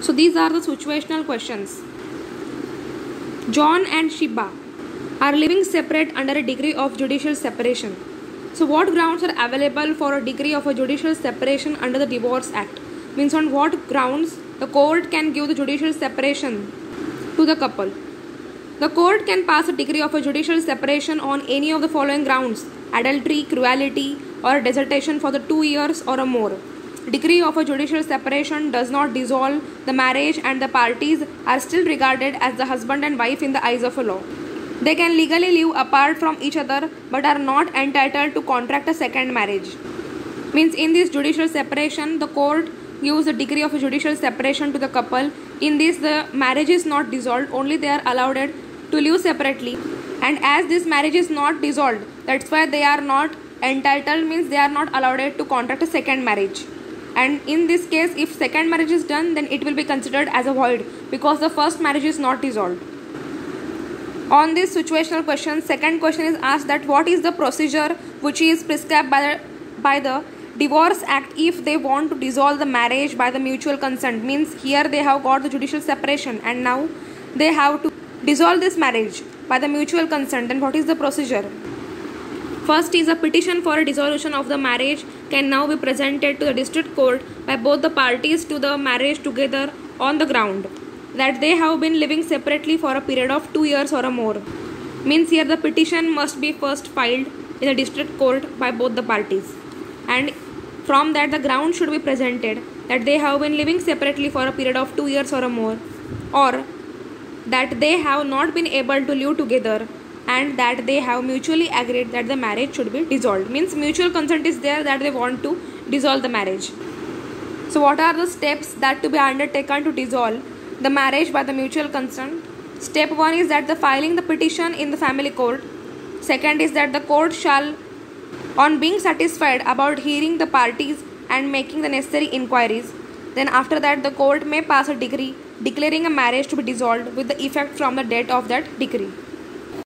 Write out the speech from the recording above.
So these are the situational questions. John and Shiba are living separate under a degree of judicial separation. So what grounds are available for a degree of a judicial separation under the Divorce Act? Means on what grounds the court can give the judicial separation to the couple. The court can pass a decree of a judicial separation on any of the following grounds: adultery, cruelty, or desertion for the 2 years or more. Decree of a judicial separation does not dissolve the marriage and the parties are still regarded as the husband and wife in the eyes of a law. They can legally live apart from each other but are not entitled to contract a second marriage. Means in this judicial separation, the court gives a decree of a judicial separation to the couple. In this, the marriage is not dissolved, only they are allowed to live separately. And as this marriage is not dissolved, that's why they are not entitled, means they are not allowed to contract a second marriage. And in this case, if second marriage is done, then it will be considered as a void because the first marriage is not dissolved. On this situational question, second question is asked that what is the procedure which is prescribed by the Divorce Act if they want to dissolve the marriage by the mutual consent. Means here they have got the judicial separation and now they have to dissolve this marriage by the mutual consent. And what is the procedure? First is a petition for a dissolution of the marriage can now be presented to the district court by both the parties to the marriage together on the ground that they have been living separately for a period of 2 years or more. Means here the petition must be first filed in the district court by both the parties. And from that the ground should be presented that they have been living separately for a period of 2 years or more, or that they have not been able to live together and that they have mutually agreed that the marriage should be dissolved. Means mutual consent is there that they want to dissolve the marriage. So what are the steps that to be undertaken to dissolve the marriage by the mutual consent? Step 1 is that the filing the petition in the family court. Second is that the court shall, on being satisfied about hearing the parties and making the necessary inquiries, then after that the court may pass a decree declaring a marriage to be dissolved with the effect from the date of that decree.